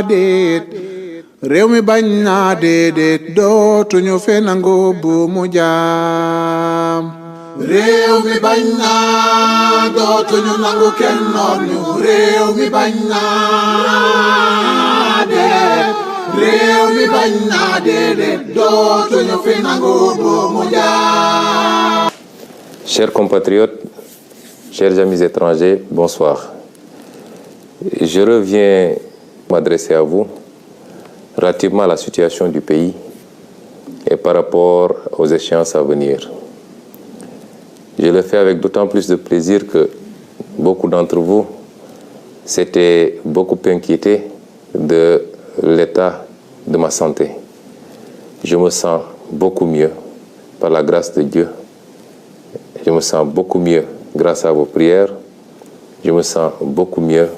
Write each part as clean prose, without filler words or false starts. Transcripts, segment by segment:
déet réew mi bañ naa déedéet dootuñu fe nangu bu mu jaam. réew mi bañ naa dootuñu nangu kenn noot ñu. réew mi bañ naa déet réew mi bañ naa déedéet dootuñu fe nangu bu mu jaam. Chers compatriotes, chers amis étrangers, bonsoir. Je reviens m'adresser à vous relativement à la situation du pays et par rapport aux échéances à venir. Je le fais avec d'autant plus de plaisir que beaucoup d'entre vous s'étaient beaucoup inquiétés de l'état de ma santé. Je me sens beaucoup mieux par la grâce de Dieu. Je me sens beaucoup mieux grâce à vos prières. Je me sens beaucoup mieux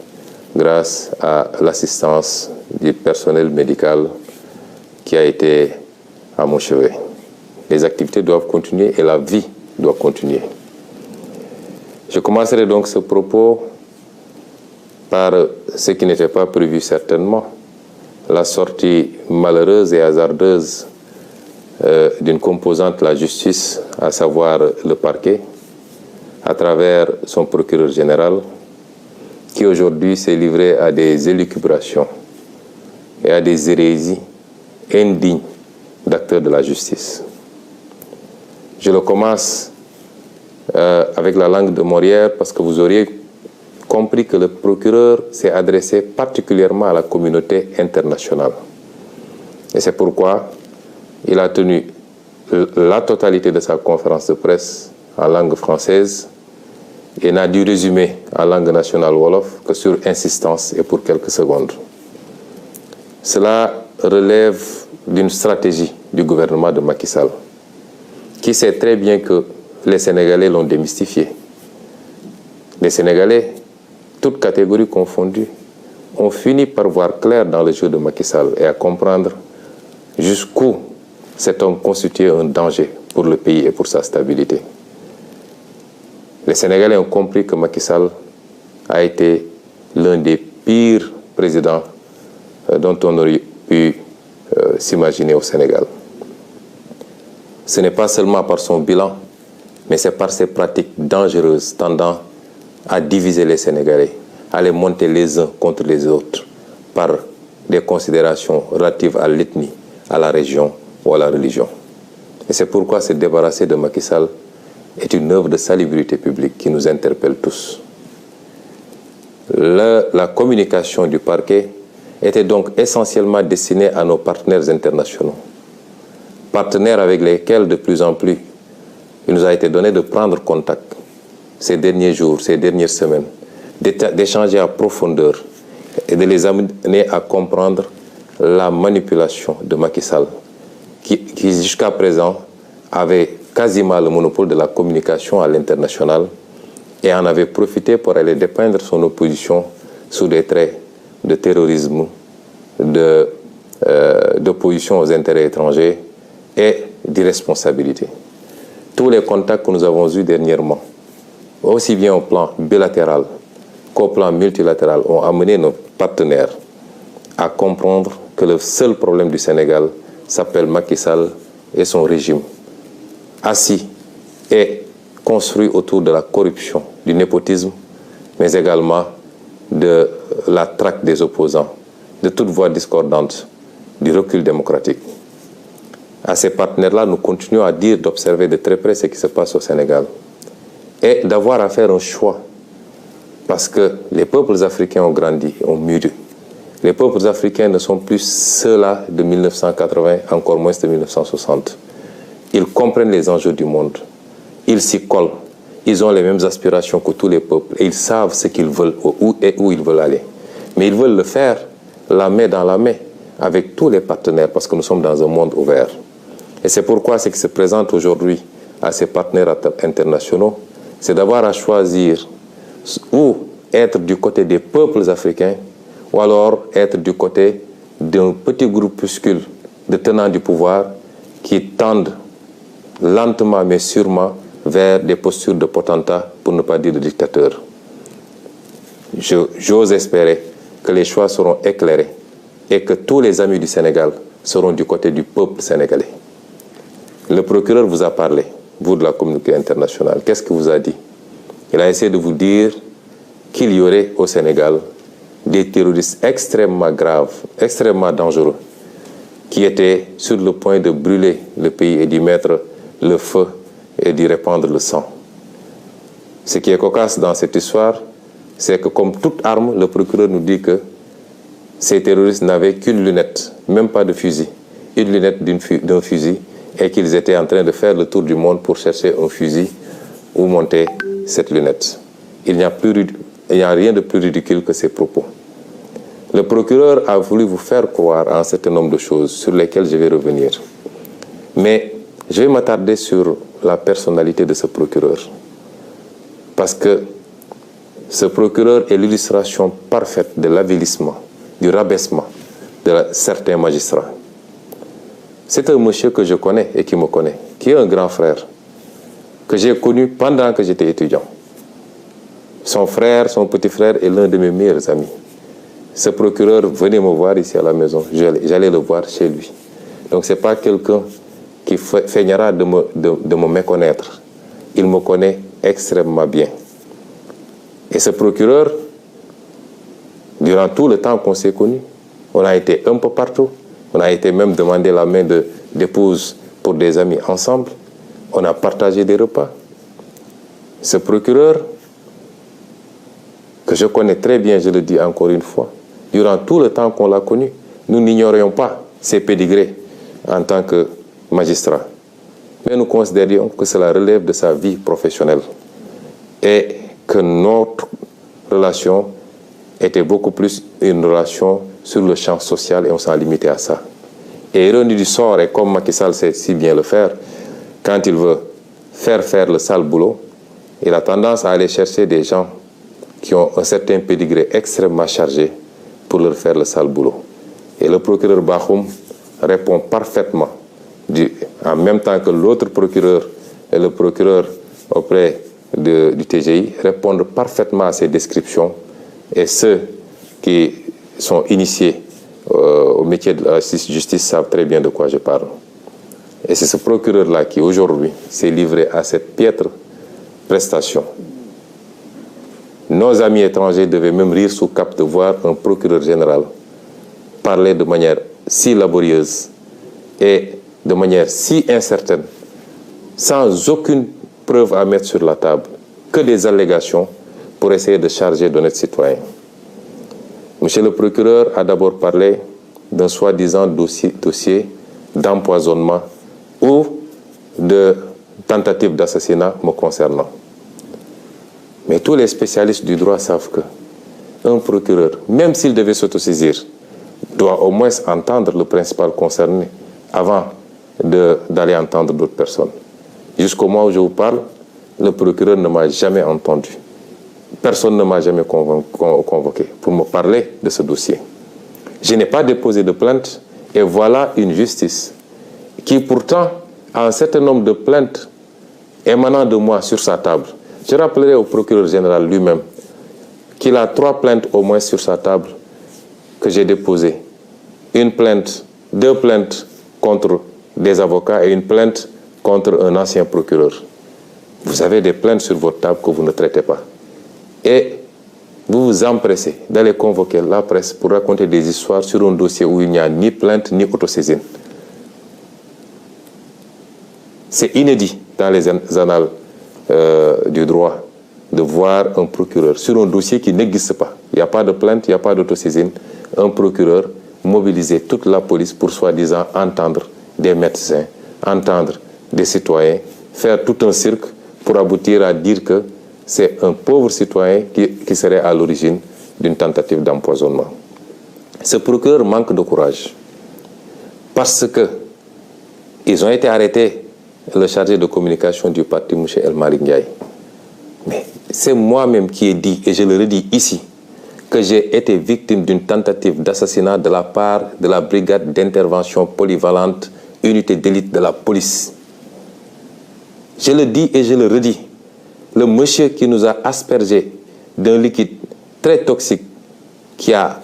grâce à l'assistance du personnel médical qui a été à mon chevet. Les activités doivent continuer et la vie doit continuer. Je commencerai donc ce propos par ce qui n'était pas prévu certainement, la sortie malheureuse et hasardeuse d'une composante de la justice, à savoir le parquet, à travers son procureur général, qui aujourd'hui s'est livré à des élucubrations et à des hérésies indignes d'acteurs de la justice. Je le commence avec la langue de Molière parce que vous auriez compris que le procureur s'est adressé particulièrement à la communauté internationale. Et c'est pourquoi il a tenu la totalité de sa conférence de presse en langue française et n'a dû résumer en langue nationale wolof que sur insistance et pour quelques secondes. Cela relève d'une stratégie du gouvernement de Macky Sall, qui sait très bien que les Sénégalais l'ont démystifié. Les Sénégalais, toutes catégories confondues, ont fini par voir clair dans le jeu de Macky Sall et à comprendre jusqu'où cet homme constituait un danger pour le pays et pour sa stabilité. Les Sénégalais ont compris que Macky Sall a été l'un des pires présidents dont on aurait pu s'imaginer au Sénégal. Ce n'est pas seulement par son bilan, mais c'est par ses pratiques dangereuses tendant à diviser les Sénégalais, à les monter les uns contre les autres par des considérations relatives à l'ethnie, à la région ou à la religion. Et c'est pourquoi se débarrasser de Macky Sall est une œuvre de salubrité publique qui nous interpelle tous. La communication du parquet était donc essentiellement destinée à nos partenaires internationaux, partenaires avec lesquels de plus en plus il nous a été donné de prendre contact ces derniers jours, ces dernières semaines, d'échanger à profondeur et de les amener à comprendre la manipulation de Macky Sall, qui jusqu'à présent avait quasiment le monopole de la communication à l'international et en avait profité pour aller dépeindre son opposition sous des traits de terrorisme, d'opposition aux intérêts étrangers et d'irresponsabilité. Tous les contacts que nous avons eus dernièrement, aussi bien au plan bilatéral qu'au plan multilatéral, ont amené nos partenaires à comprendre que le seul problème du Sénégal s'appelle Macky Sall et son régime, assis et construit autour de la corruption, du népotisme, mais également de la traque des opposants, de toute voix discordante, du recul démocratique. À ces partenaires-là, nous continuons à dire d'observer de très près ce qui se passe au Sénégal et d'avoir à faire un choix parce que les peuples africains ont grandi, ont mûri. Les peuples africains ne sont plus ceux-là de 1980, encore moins de 1960. Ils comprennent les enjeux du monde. Ils s'y collent. Ils ont les mêmes aspirations que tous les peuples et ils savent ce qu'ils veulent et où ils veulent aller. Mais ils veulent le faire la main dans la main avec tous les partenaires parce que nous sommes dans un monde ouvert. Et c'est pourquoi ce qui se présente aujourd'hui à ces partenaires internationaux, c'est d'avoir à choisir ou être du côté des peuples africains ou alors être du côté d'un petit groupuscule de tenants du pouvoir qui tendent lentement mais sûrement vers des postures de potentats, pour ne pas dire de dictateurs. J'ose espérer que les choix seront éclairés et que tous les amis du Sénégal seront du côté du peuple sénégalais. Le procureur vous a parlé, vous de la communauté internationale. Qu'est-ce qu'il vous a dit? Il a essayé de vous dire qu'il y aurait au Sénégal des terroristes extrêmement graves, extrêmement dangereux, qui étaient sur le point de brûler le pays et d'y mettre le feu et d'y répandre le sang. Ce qui est cocasse dans cette histoire, c'est que comme toute arme, le procureur nous dit que ces terroristes n'avaient qu'une lunette, même pas de fusil, une lunette d'un fusil, et qu'ils étaient en train de faire le tour du monde pour chercher un fusil où monter cette lunette. Il n'y a rien de plus ridicule que ces propos. Le procureur a voulu vous faire croire à un certain nombre de choses sur lesquelles je vais revenir. Mais je vais m'attarder sur la personnalité de ce procureur. Parce que ce procureur est l'illustration parfaite de l'avilissement, du rabaissement de certains magistrats. C'est un monsieur que je connais et qui me connaît, qui est un grand frère, que j'ai connu pendant que j'étais étudiant. Son frère, son petit frère est l'un de mes meilleurs amis. Ce procureur venait me voir ici à la maison, j'allais le voir chez lui. Donc ce n'est pas quelqu'un qui feignera de me méconnaître. Il me connaît extrêmement bien. Et ce procureur, durant tout le temps qu'on s'est connus, on a été un peu partout. On a été même demander la main d'épouse pour des amis ensemble. On a partagé des repas. Ce procureur, que je connais très bien, je le dis encore une fois, durant tout le temps qu'on l'a connu, nous n'ignorions pas ses pédigrés en tant que magistrat. Mais nous considérions que cela relève de sa vie professionnelle et que notre relation était beaucoup plus une relation sur le champ social et on s'en limitait à ça. Et ironie du sort, et comme Macky Sall sait si bien le faire, quand il veut faire le sale boulot, il a tendance à aller chercher des gens qui ont un certain pédigré extrêmement chargé pour leur faire le sale boulot. Et le procureur Bakhoum répond parfaitement, en même temps que l'autre procureur et le procureur auprès du TGI répondent parfaitement à ces descriptions. Et ceux qui sont initiés au métier de la justice savent très bien de quoi je parle. Et c'est ce procureur-là qui, aujourd'hui, s'est livré à cette piètre prestation. Nos amis étrangers devaient même rire sous cap de voir un procureur général parler de manière si laborieuse et de manière si incertaine, sans aucune preuve à mettre sur la table, que des allégations pour essayer de charger d'honnêtes citoyens. Monsieur le procureur a d'abord parlé d'un soi-disant dossier d'empoisonnement ou de tentative d'assassinat me concernant. Mais tous les spécialistes du droit savent qu'un procureur, même s'il devait s'autosaisir, doit au moins entendre le principal concerné avant d'aller entendre d'autres personnes. Jusqu'au moment où je vous parle, le procureur ne m'a jamais entendu. Personne ne m'a jamais convoqué pour me parler de ce dossier. Je n'ai pas déposé de plainte et voilà une justice qui pourtant a un certain nombre de plaintes émanant de moi sur sa table. Je rappellerai au procureur général lui-même qu'il a 3 plaintes au moins sur sa table que j'ai déposées. Une plainte, 2 plaintes contre des avocats et une plainte contre un ancien procureur. Vous avez des plaintes sur votre table que vous ne traitez pas. Et vous vous empressez d'aller convoquer la presse pour raconter des histoires sur un dossier où il n'y a ni plainte ni autosaisine. C'est inédit dans les annales du droit de voir un procureur sur un dossier qui n'existe pas. Il n'y a pas de plainte, il n'y a pas d'autosaisine. Un procureur mobiliser toute la police pour soi-disant entendre des médecins, entendre des citoyens, faire tout un cirque pour aboutir à dire que c'est un pauvre citoyen qui serait à l'origine d'une tentative d'empoisonnement. Ce procureur manque de courage parce que ils ont été arrêtés, le chargé de communication du parti, M. El Malick Ndiaye. Mais c'est moi-même qui ai dit, et je le redis ici, que j'ai été victime d'une tentative d'assassinat de la part de la brigade d'intervention polyvalente, unité d'élite de la police. Je le dis et je le redis. Le monsieur qui nous a aspergé d'un liquide très toxique qui a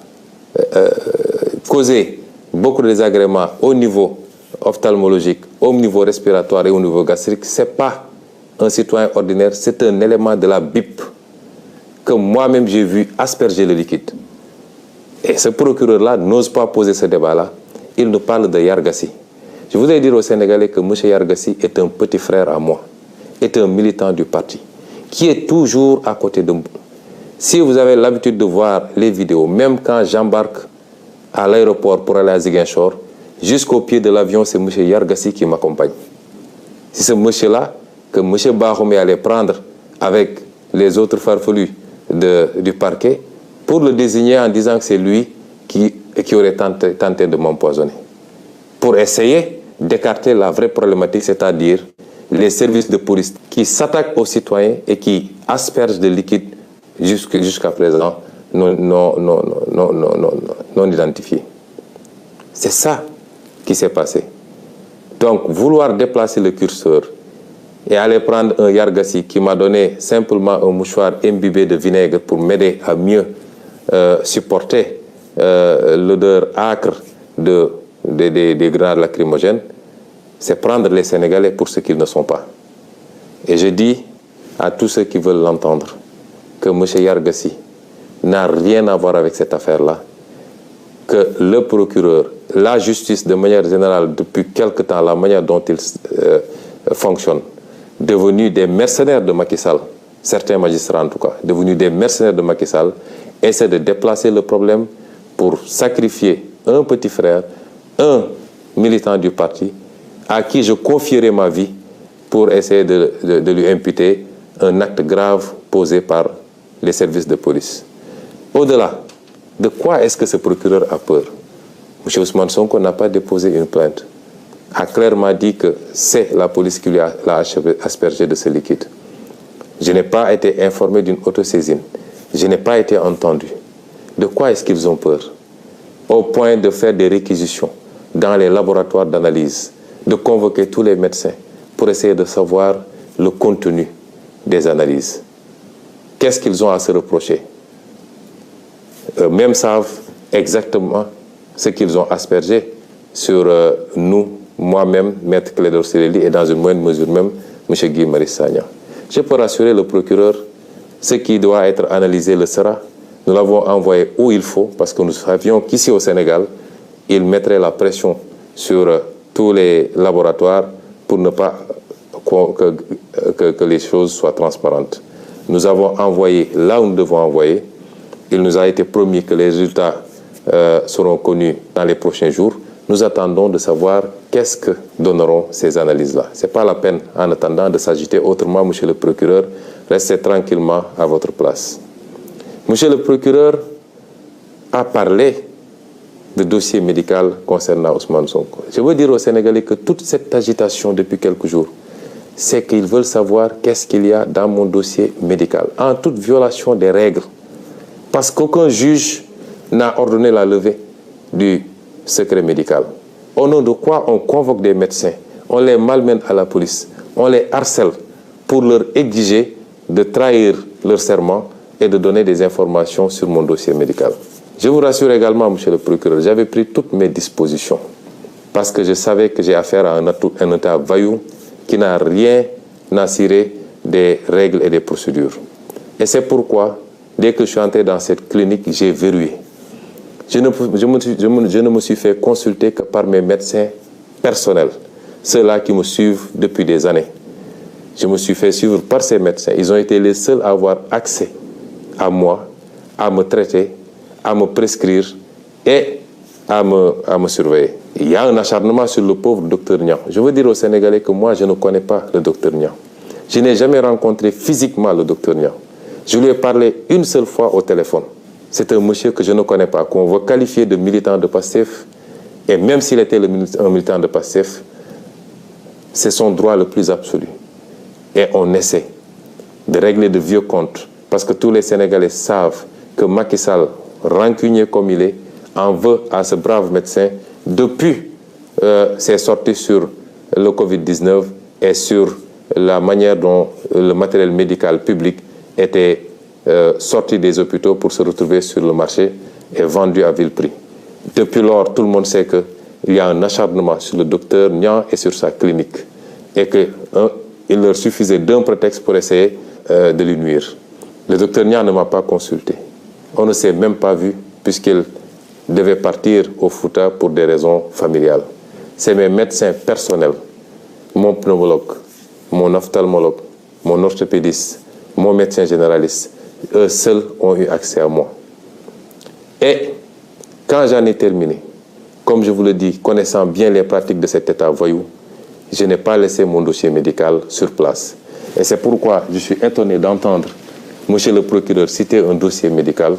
causer beaucoup de désagréments au niveau ophtalmologique, au niveau respiratoire et au niveau gastrique, ce n'est pas un citoyen ordinaire, c'est un élément de la BIP que moi-même j'ai vu asperger le liquide. Et ce procureur-là n'ose pas poser ce débat-là. Il nous parle de Yargassi. Je voudrais dire aux Sénégalais que M. Yargassi est un petit frère à moi, est un militant du parti, qui est toujours à côté de moi. Si vous avez l'habitude de voir les vidéos, même quand j'embarque à l'aéroport pour aller à Ziguinchor, jusqu'au pied de l'avion, c'est M. Yargassi qui m'accompagne. C'est ce monsieur-là que M. Bahoumé allait prendre avec les autres farfelus du parquet pour le désigner en disant que c'est lui qui aurait tenté de m'empoisonner. Pour essayer d'écarter la vraie problématique, c'est-à-dire les services de police qui s'attaquent aux citoyens et qui aspergent de liquide jusqu'à présent non identifiés. C'est ça qui s'est passé. Donc, vouloir déplacer le curseur et aller prendre un Yargassi qui m'a donné simplement un mouchoir imbibé de vinaigre pour m'aider à mieux supporter l'odeur âcre des grenades lacrymogènes, c'est prendre les Sénégalais pour ce qu'ils ne sont pas. Et je dis à tous ceux qui veulent l'entendre que M. Yargassi n'a rien à voir avec cette affaire-là, que le procureur, la justice de manière générale, depuis quelque temps, la manière dont il fonctionne, devenus des mercenaires de Macky Sall, certains magistrats en tout cas, devenus des mercenaires de Macky Sall, essaient de déplacer le problème pour sacrifier un petit frère, un militant du parti, à qui je confierai ma vie pour essayer de lui imputer un acte grave posé par les services de police. Au-delà, de quoi est-ce que ce procureur a peur? M. Ousmane Sonko n'a pas déposé une plainte, a clairement dit que c'est la police qui lui a aspergé de ce liquide. Je n'ai pas été informé d'une autosaisine. Je n'ai pas été entendu. De quoi est-ce qu'ils ont peur? Au point de faire des réquisitions dans les laboratoires d'analyse, de convoquer tous les médecins pour essayer de savoir le contenu des analyses. Qu'est-ce qu'ils ont à se reprocher? Eux-mêmes savent exactement ce qu'ils ont aspergé sur nous, moi-même, Maître Clédor Ciré Ly, et dans une moindre mesure même, M. Guy Marius Sagna. Je peux rassurer le procureur, ce qui doit être analysé le sera. Nous l'avons envoyé où il faut, parce que nous savions qu'ici au Sénégal, il mettrait la pression sur tous les laboratoires pour ne pas que les choses soient transparentes. Nous avons envoyé là où nous devons envoyer. Il nous a été promis que les résultats seront connus dans les prochains jours. Nous attendons de savoir qu'est-ce que donneront ces analyses-là. Ce n'est pas la peine, en attendant, de s'agiter autrement, monsieur le procureur. Restez tranquillement à votre place. Monsieur le procureur a parlé de dossier médical concernant Ousmane Sonko. Je veux dire aux Sénégalais que toute cette agitation depuis quelques jours, c'est qu'ils veulent savoir qu'est-ce qu'il y a dans mon dossier médical, en toute violation des règles. Parce qu'aucun juge n'a ordonné la levée du secret médical. Au nom de quoi on convoque des médecins, on les malmène à la police, on les harcèle pour leur exiger de trahir leur serment et de donner des informations sur mon dossier médical. Je vous rassure également, monsieur le procureur, j'avais pris toutes mes dispositions parce que je savais que j'ai affaire à un État vaillou qui n'a rien à cirer des règles et des procédures. Et c'est pourquoi, dès que je suis entré dans cette clinique, j'ai verrouillé. Je ne me suis fait consulter que par mes médecins personnels, ceux-là qui me suivent depuis des années. Je me suis fait suivre par ces médecins. Ils ont été les seuls à avoir accès à moi, à me traiter, à me prescrire et à me surveiller. Il y a un acharnement sur le pauvre docteur Niang. Je veux dire aux Sénégalais que moi, je ne connais pas le docteur Niang. Je n'ai jamais rencontré physiquement le docteur Niang. Je lui ai parlé une seule fois au téléphone. C'est un monsieur que je ne connais pas, qu'on veut qualifier de militant de PASTEF. Et même s'il était un militant de PASTEF, c'est son droit le plus absolu. Et on essaie de régler de vieux comptes. Parce que tous les Sénégalais savent que Macky Sall, rancunier comme il est, en veut à ce brave médecin depuis ses sorties sur le Covid-19 et sur la manière dont le matériel médical public était sorti des hôpitaux pour se retrouver sur le marché est vendu à vil prix. Depuis lors, tout le monde sait qu'il y a un acharnement sur le docteur Niang et sur sa clinique et qu'il leur suffisait d'un prétexte pour essayer de lui nuire. Le docteur Niang ne m'a pas consulté. On ne s'est même pas vu puisqu'il devait partir au Fouta pour des raisons familiales. C'est mes médecins personnels, mon pneumologue, mon ophtalmologue, mon orthopédiste, mon médecin généraliste, eux seuls ont eu accès à moi. Et quand j'en ai terminé, comme je vous le dis, connaissant bien les pratiques de cet état voyou, je n'ai pas laissé mon dossier médical sur place. Et c'est pourquoi je suis étonné d'entendre monsieur le procureur citer un dossier médical.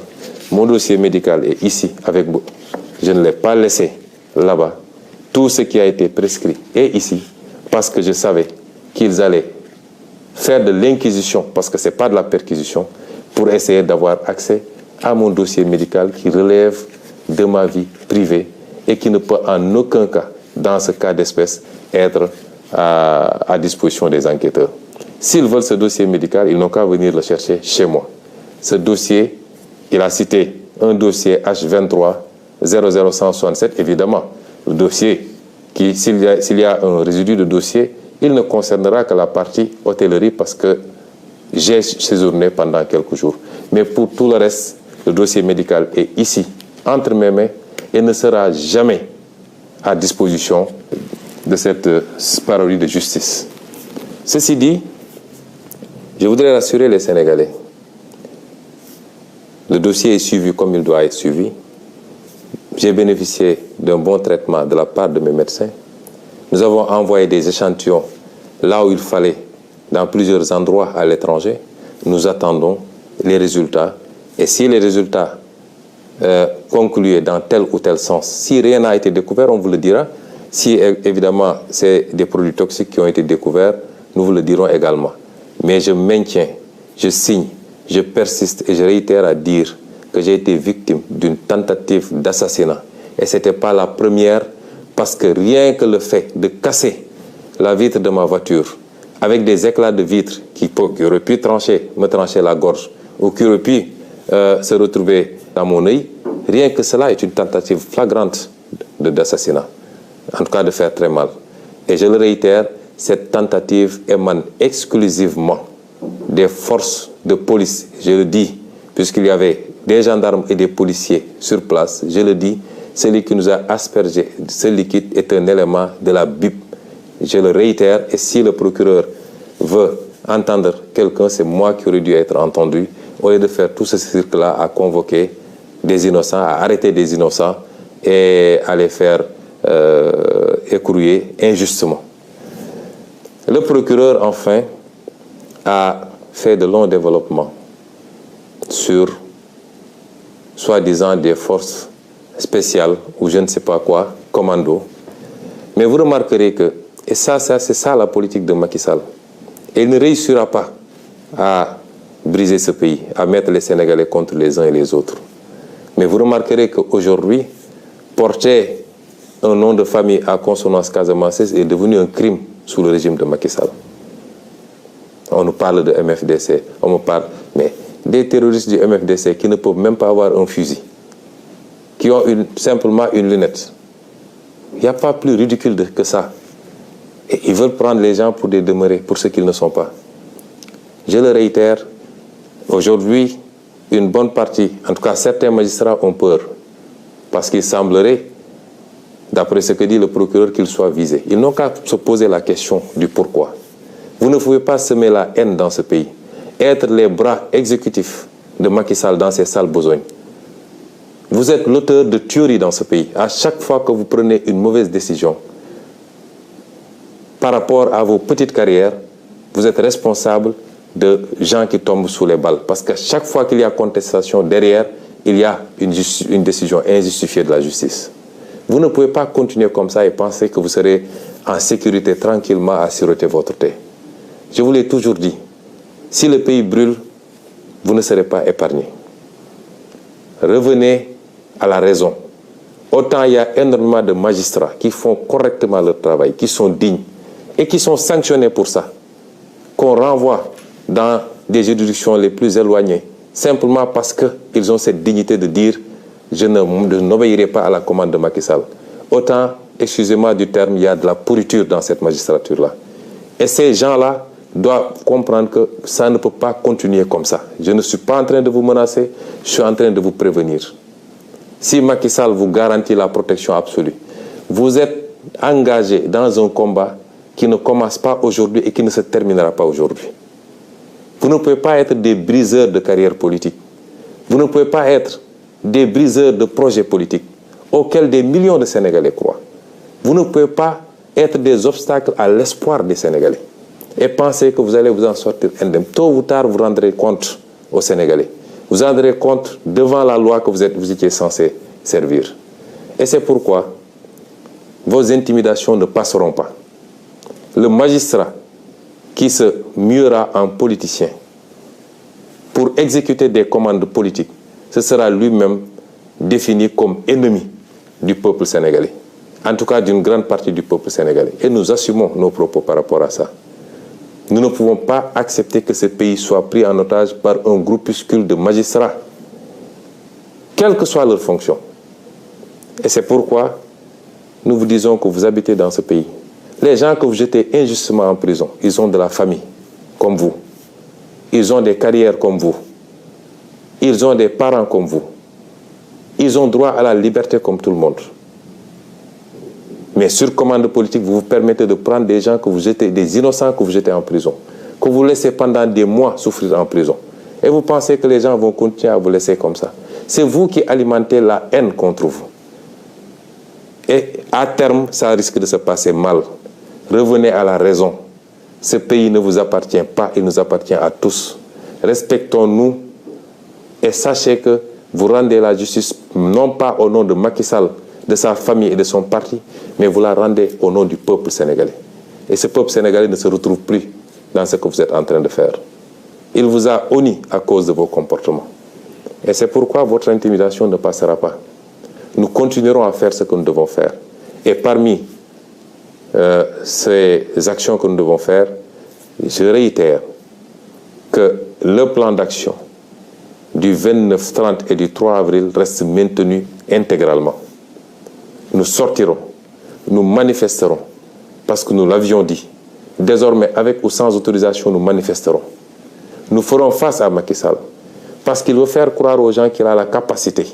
Mon dossier médical est ici avec vous. Je ne l'ai pas laissé là-bas. Tout ce qui a été prescrit est ici parce que je savais qu'ils allaient faire de l'inquisition, parce que ce n'est pas de la perquisition, pour essayer d'avoir accès à mon dossier médical qui relève de ma vie privée et qui ne peut en aucun cas, dans ce cas d'espèce, être à disposition des enquêteurs. S'ils veulent ce dossier médical, ils n'ont qu'à venir le chercher chez moi. Ce dossier, il a cité un dossier H23 00167, évidemment. Le dossier, s'il y a un résidu de dossier, il ne concernera que la partie hôtellerie parce que j'ai séjourné pendant quelques jours. Mais pour tout le reste, le dossier médical est ici, entre mes mains, et ne sera jamais à disposition de cette parodie de justice. Ceci dit, je voudrais rassurer les Sénégalais. Le dossier est suivi comme il doit être suivi. J'ai bénéficié d'un bon traitement de la part de mes médecins. Nous avons envoyé des échantillons là où il fallait, dans plusieurs endroits à l'étranger. Nous attendons les résultats. Et si les résultats concluaient dans tel ou tel sens, si rien n'a été découvert, on vous le dira. Si évidemment c'est des produits toxiques qui ont été découverts, nous vous le dirons également. Mais je maintiens, je signe, je persiste et je réitère à dire que j'ai été victime d'une tentative d'assassinat. Et ce n'était pas la première, parce que rien que le fait de casser la vitre de ma voiture avec des éclats de vitre qui auraient pu me trancher la gorge ou qui auraient pu se retrouver dans mon œil, rien que cela est une tentative flagrante d'assassinat, en tout cas de faire très mal. Et je le réitère, cette tentative émane exclusivement des forces de police, je le dis, puisqu'il y avait des gendarmes et des policiers sur place, je le dis, celui qui nous a aspergé ce liquide est un élément de la BIP. Je le réitère, et si le procureur veut entendre quelqu'un, c'est moi qui aurais dû être entendu, au lieu de faire tout ce cirque-là à convoquer des innocents, à arrêter des innocents et à les faire écrouiller injustement. Le procureur, enfin, a fait de longs développements sur, soi-disant, des forces spéciales ou je ne sais pas quoi, commando. Mais vous remarquerez que, et ça c'est ça la politique de Macky Sall, et il ne réussira pas à briser ce pays, à mettre les Sénégalais contre les uns et les autres. Mais vous remarquerez qu'aujourd'hui, porter un nom de famille à consonance casamançaise est devenu un crime sous le régime de Macky Sall. On nous parle de MFDC, on me parle, mais des terroristes du MFDC qui ne peuvent même pas avoir un fusil, qui ont simplement une lunette. Il n'y a pas plus ridicule que ça. Et ils veulent prendre les gens pour des demeurés, pour ce qu'ils ne sont pas. Je le réitère, aujourd'hui, une bonne partie, en tout cas certains magistrats ont peur, parce qu'il semblerait, d'après ce que dit le procureur, qu'ils soient visés. Ils n'ont qu'à se poser la question du pourquoi. Vous ne pouvez pas semer la haine dans ce pays, être les bras exécutifs de Macky Sall dans ces sales besognes. Vous êtes l'auteur de tueries dans ce pays. À chaque fois que vous prenez une mauvaise décision par rapport à vos petites carrières, vous êtes responsable de gens qui tombent sous les balles. Parce qu'à chaque fois qu'il y a contestation derrière, il y a une décision injustifiée de la justice. Vous ne pouvez pas continuer comme ça et penser que vous serez en sécurité tranquillement à siroter votre thé. Je vous l'ai toujours dit, si le pays brûle, vous ne serez pas épargné. Revenez à la raison. Autant il y a énormément de magistrats qui font correctement leur travail, qui sont dignes et qui sont sanctionnés pour ça, qu'on renvoie dans des juridictions les plus éloignées, simplement parce qu'ils ont cette dignité de dire « je n'obéirai pas à la commande de Macky Sall. Autant, excusez-moi du terme, il y a de la pourriture dans cette magistrature-là. Et ces gens-là doivent comprendre que ça ne peut pas continuer comme ça. Je ne suis pas en train de vous menacer, je suis en train de vous prévenir. Si Macky Sall vous garantit la protection absolue, vous êtes engagé dans un combat qui ne commence pas aujourd'hui et qui ne se terminera pas aujourd'hui. Vous ne pouvez pas être des briseurs de carrière politique. Vous ne pouvez pas être des briseurs de projets politiques auxquels des millions de Sénégalais croient. Vous ne pouvez pas être des obstacles à l'espoir des Sénégalais et penser que vous allez vous en sortir indemne. Tôt ou tard, vous rendrez compte aux Sénégalais. Vous rendrez compte devant la loi que vous étiez censé servir. Et c'est pourquoi vos intimidations ne passeront pas. Le magistrat qui se muera en politicien pour exécuter des commandes politiques, ce sera lui-même défini comme ennemi du peuple sénégalais. En tout cas, d'une grande partie du peuple sénégalais. Et nous assumons nos propos par rapport à ça. Nous ne pouvons pas accepter que ce pays soit pris en otage par un groupuscule de magistrats, quelle que soit leur fonction. Et c'est pourquoi nous vous disons que vous habitez dans ce pays. Les gens que vous jetez injustement en prison, ils ont de la famille, comme vous. Ils ont des carrières comme vous. Ils ont des parents comme vous. Ils ont droit à la liberté comme tout le monde. Mais sur commande politique, vous vous permettez de prendre des gens que vous jetez, des innocents que vous jetez en prison, que vous laissez pendant des mois souffrir en prison. Et vous pensez que les gens vont continuer à vous laisser comme ça. C'est vous qui alimentez la haine contre vous. Et à terme, ça risque de se passer mal. Revenez à la raison. Ce pays ne vous appartient pas, il nous appartient à tous. Respectons-nous et sachez que vous rendez la justice non pas au nom de Macky Sall, de sa famille et de son parti, mais vous la rendez au nom du peuple sénégalais. Et ce peuple sénégalais ne se retrouve plus dans ce que vous êtes en train de faire. Il vous a honni à cause de vos comportements. Et c'est pourquoi votre intimidation ne passera pas. Nous continuerons à faire ce que nous devons faire. Et parmi ces actions que nous devons faire, je réitère que le plan d'action du 29, 30 et du 3 avril reste maintenu intégralement. Nous sortirons, nous manifesterons, parce que nous l'avions dit. Désormais, avec ou sans autorisation, nous manifesterons. Nous ferons face à Macky Sall, parce qu'il veut faire croire aux gens qu'il a la capacité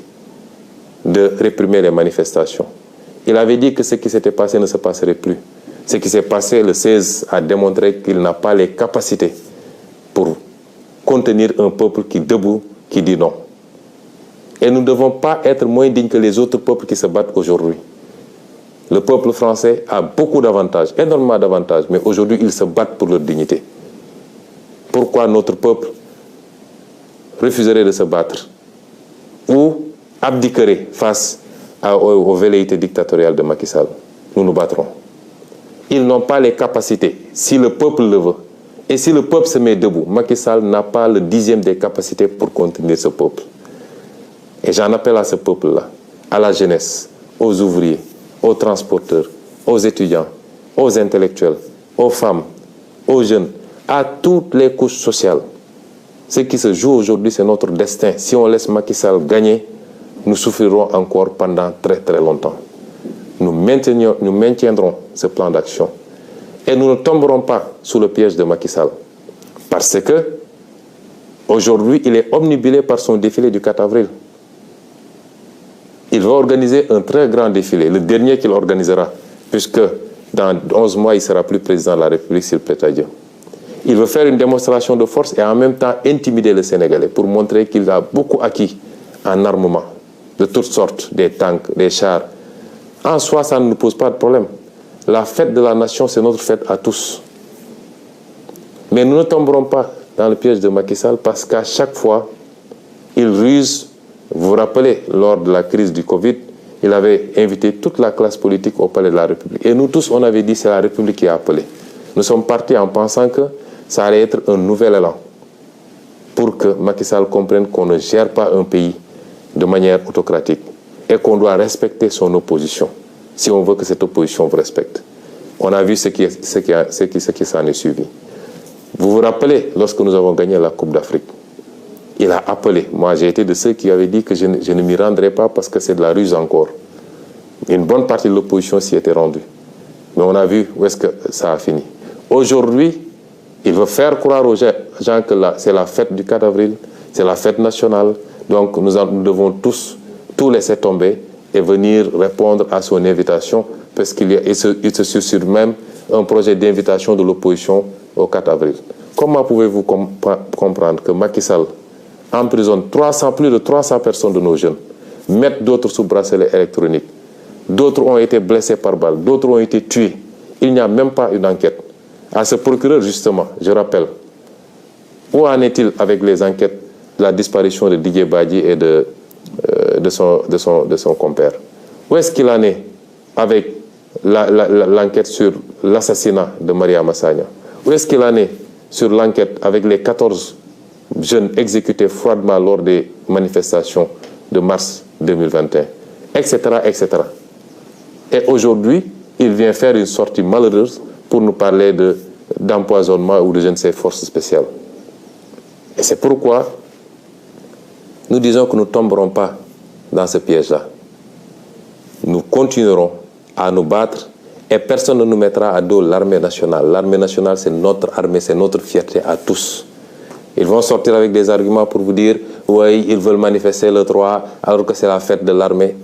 de réprimer les manifestations. Il avait dit que ce qui s'était passé ne se passerait plus. Ce qui s'est passé le 16 a démontré qu'il n'a pas les capacités pour contenir un peuple qui debout, qui dit non. Et nous ne devons pas être moins dignes que les autres peuples qui se battent aujourd'hui. Le peuple français a beaucoup d'avantages, énormément d'avantages, mais aujourd'hui, ils se battent pour leur dignité. Pourquoi notre peuple refuserait de se battre ou abdiquerait face aux velléités dictatoriales de Macky Sall? Nous nous battrons. Ils n'ont pas les capacités, si le peuple le veut. Et si le peuple se met debout, Macky Sall n'a pas le 10e des capacités pour contenir ce peuple. Et j'en appelle à ce peuple-là, à la jeunesse, aux ouvriers, aux transporteurs, aux étudiants, aux intellectuels, aux femmes, aux jeunes, à toutes les couches sociales. Ce qui se joue aujourd'hui, c'est notre destin. Si on laisse Macky Sall gagner, nous souffrirons encore pendant très très longtemps. Nous maintiendrons ce plan d'action. Et nous ne tomberons pas sous le piège de Macky Sall. Parce que, aujourd'hui, il est omnibulé par son défilé du 4 avril. Il va organiser un très grand défilé, le dernier qu'il organisera, puisque dans 11 mois, il ne sera plus président de la République s'il plaît à Dieu. Il veut faire une démonstration de force et en même temps intimider le Sénégalais pour montrer qu'il a beaucoup acquis en armement, de toutes sortes, des tanks, des chars. En soi, ça ne nous pose pas de problème. La fête de la nation, c'est notre fête à tous. Mais nous ne tomberons pas dans le piège de Macky Sall parce qu'à chaque fois, il ruse. Vous vous rappelez, lors de la crise du Covid, il avait invité toute la classe politique au palais de la République. Et nous tous, on avait dit c'est la République qui a appelé. Nous sommes partis en pensant que ça allait être un nouvel élan pour que Macky Sall comprenne qu'on ne gère pas un pays de manière autocratique et qu'on doit respecter son opposition si on veut que cette opposition vous respecte. On a vu ce qui s'en est suivi. Vous vous rappelez, lorsque nous avons gagné la Coupe d'Afrique, il a appelé. Moi, j'ai été de ceux qui avaient dit que je ne m'y rendrai pas parce que c'est de la ruse encore. Une bonne partie de l'opposition s'y était rendue. Mais on a vu où est-ce que ça a fini. Aujourd'hui, il veut faire croire aux gens que c'est la fête du 4 avril, c'est la fête nationale. Donc nous devons tous laisser tomber et venir répondre à son invitation parce qu'il se susurre même un projet d'invitation de l'opposition au 4 avril. Comment pouvez-vous comprendre que Macky Sall emprisonne plus de 300 personnes de nos jeunes, mettent d'autres sous bracelet électronique, d'autres ont été blessés par balle, d'autres ont été tués. Il n'y a même pas une enquête. À ce procureur, justement, je rappelle, où en est-il avec les enquêtes de la disparition de Didier Badji et de son compère? Où est-ce qu'il en est avec l'enquête sur l'assassinat de Maria Massagna? Où est-ce qu'il en est sur l'enquête avec les 14 jeunes exécutés froidement lors des manifestations de mars 2021, etc., etc. Et aujourd'hui, il vient faire une sortie malheureuse pour nous parler d'empoisonnement ou de je ne sais forces spéciales. Et c'est pourquoi nous disons que nous ne tomberons pas dans ce piège-là. Nous continuerons à nous battre et personne ne nous mettra à dos l'armée nationale. L'armée nationale, c'est notre armée, c'est notre fierté à tous. Ils vont sortir avec des arguments pour vous dire « oui, ils veulent manifester le 3 alors que c'est la fête de l'armée ».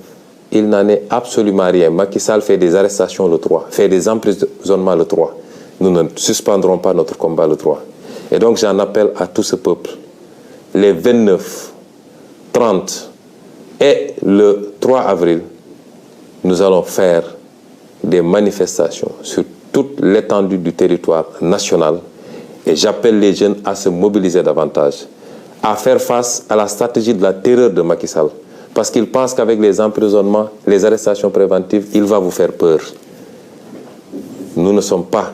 Il n'en est absolument rien. Macky Sall fait des arrestations le 3, fait des emprisonnements le 3. Nous ne suspendrons pas notre combat le 3. Et donc j'en appelle à tout ce peuple. Les 29, 30 et le 3 avril, nous allons faire des manifestations sur toute l'étendue du territoire national. Et j'appelle les jeunes à se mobiliser davantage, à faire face à la stratégie de la terreur de Macky Sall. Parce qu'il pense qu'avec les emprisonnements, les arrestations préventives, il va vous faire peur. Nous ne sommes pas